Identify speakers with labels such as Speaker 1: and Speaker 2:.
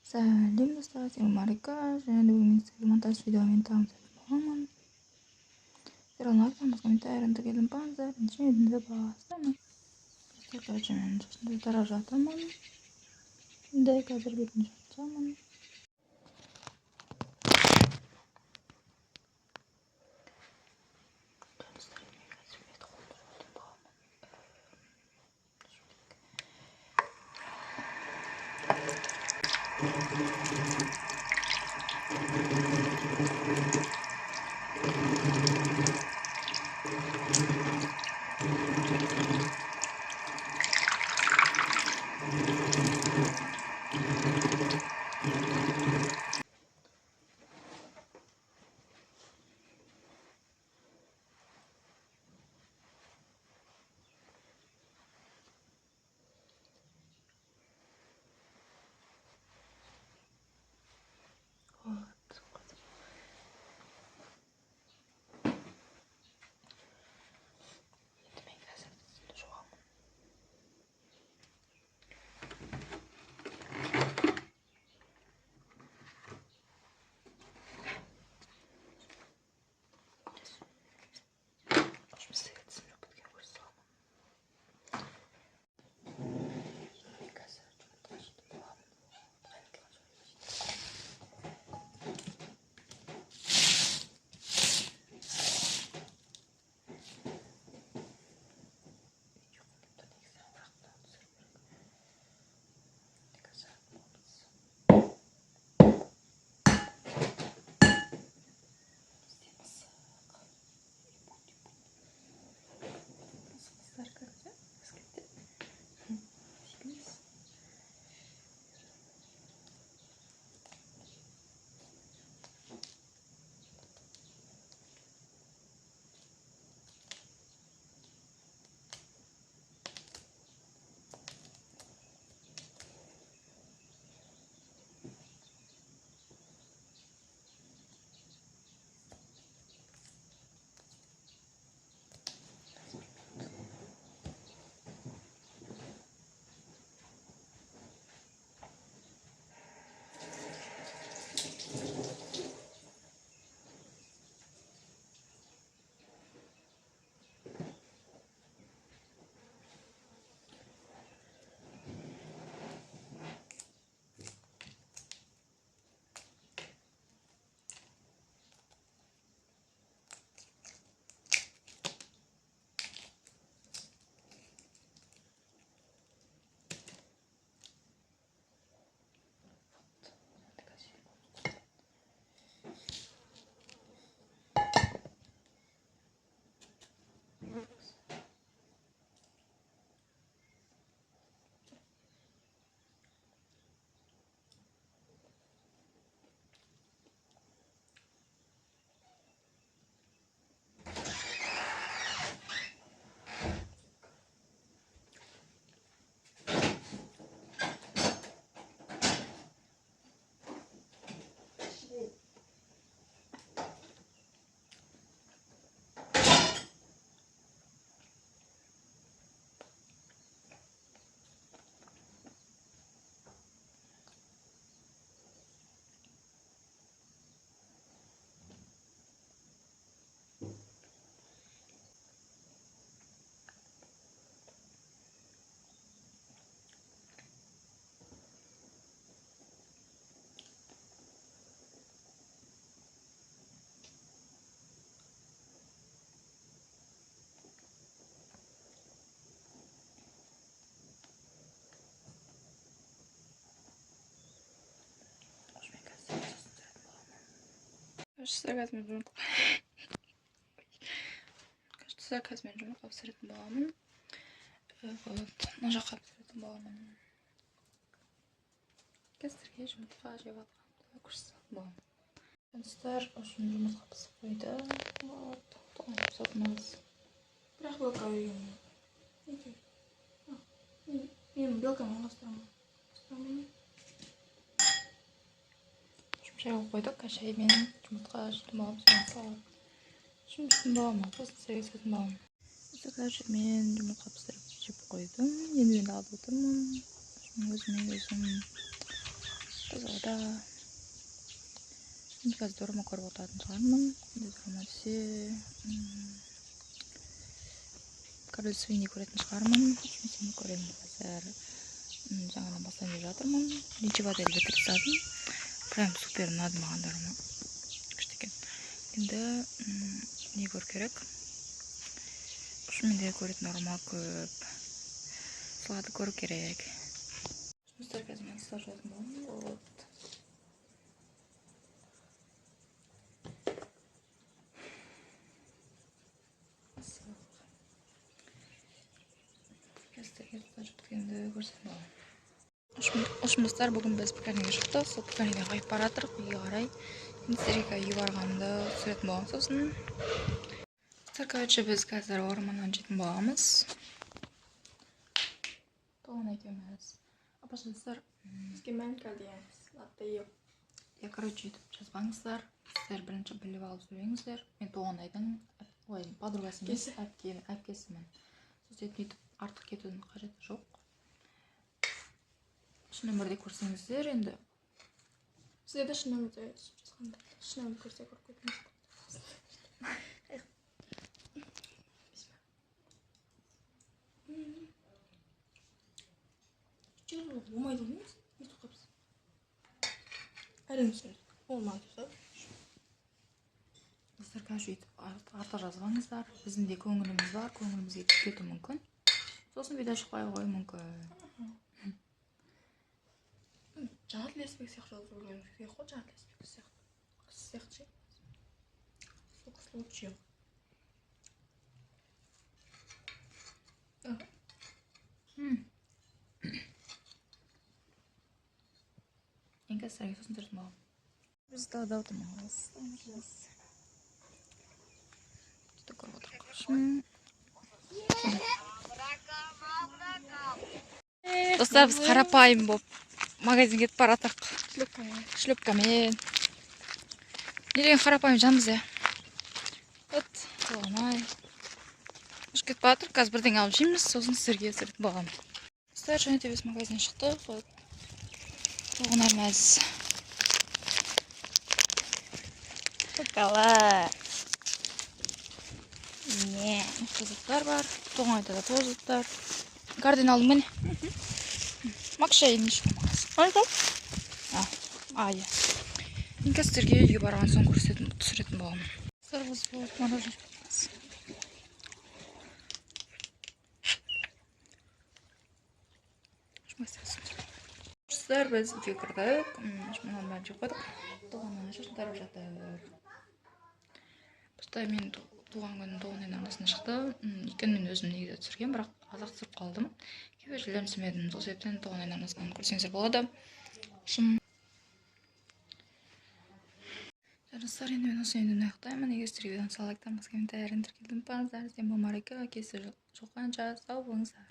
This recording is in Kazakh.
Speaker 1: Сәлем достар, ассалаумағалейкум. Және де бүгін мен сіздерге монтаж видеомен таныстыратын боламын. Сіздер лайк пен комментарийді келген панза және де бастаймын. Короче, мен сосын тарап жатырмын. Енді қазір бетін жапсамын. Кажется, қазір мен жұмыртқа пісіретін боламын. Мына жаққа пісіретін боламын. Қазірге жұмыртқа жеп алғанымды көрсететін боламын. Достар, үшін жұмыртқа пісіп қойды. Тоғын пісірміз. Бірақ белка үйген. Мен белкамен қостырамын. Шайға қойдық, шаймен жұмыртқа жейтін боламын, соны салат. Жұмыртқасын боламын, сосын сәйгесетін боламын. Қазір мен жұмыртқа пісіріп жеп қойдым. Енді мен алып отырмын. Өзіме өзім қызылда енді қазір дорама көріп отыратын шығармын. Енді дорама десе король свиньи көретін шығармын. Жұмысымды көремін қазір. Жаңадан бастайын деп жатырмын. Бірінші бөлімді бітіріп тастадым. Прям супер ұнады маған дорама. Күшті екен. Енді не көру керек? Шынымен де көретін дорама көп. Соларды көру керек. Жұмыстар қазір мен істеп жатырмын. Вот. Енді көрсем болады. Жұмыстар бүгін біз пікірінге шықтық. Сол пікірінге қайып баратырық үйге қарай. Енді сіздерге үйге барғанымды түсіретін боламын сосын. Короче, біз қазір орманнан жететін боламыз. Тоғын екеуміз. Апашыңыздар.
Speaker 2: Бізге мән кәлдеңіз. Латте еп.
Speaker 1: Короче, етіп жазбаңыздар. Сіздер бірінші біліп алып сөйлеңіздер. Мен Тоғынайдың подругасы емес, әпкесімін. Сөйтіп етіп артық кетудің қажеті жоқ. Шын өмірде көрсеңіздер енді.
Speaker 2: Сіздерді шын өмірде жазғанда. Шын өмірде көрсе көріп кетіңіз. Чего болмайды емес? Не тоқапсыз? Әрең түсіндік. Болмайды сол.
Speaker 1: Сіздер қазір етіп артық жазбаңыздар. Біздің де көңіліміз бар, көңілімізге кету мүмкін. Сосын видео шықпай қою мүмкін.
Speaker 2: Жанат Леспек сияқты жазып жүргеніміз керек қой, Жанат Леспек сияқты. Қыз сияқты ше. Сколько случаев.
Speaker 1: Енді сіздерге сосын түсіретін боламын. Біз далада отырмыз. Бізді көріп отырық. Достар, біз қарапайым болып магазинге кетіп баратырық. Шлепкамен. Не деген қарапайым жанбыз, Вот, Тоғынай. Кетіп баратырық, қазір бірдеңе алып жейміз, сосын сіздерге түсіретін боламын. Достар, және де біз магазиннен шықтық. Тоғынай мәз. Шоколад. Не, қызықтар бар. Тоғынайда да тозықтар. Гарден алдым мені. Макшайын нешке мағыз.
Speaker 2: Айда?
Speaker 1: Иә. Мен қазірге үйге барған соң түсіретін боламын. Сырғыз болып мана жүрміз. Достар, біз үйге кірдік. Мұнан бәрін жеп қойдық. Тоғынай шашындырып жатыр. Бұстай мен туған күнім Тоғынайдың арнасына шықты. Өйткені мен өзім негізі түсірген, бірақ азақ түсіріп қалдым. Кейбір жерлерін түсірмедім. Сол себептен Тоғынайдың арнасынан көрсеңіздер болады. Достар, енді мен осы үйден аяқтаймын. Егер сіздерге видеоны лайктарыңыз, комментарияларыңызды келтіріп тұрсаңыздар, сау болыңыздар.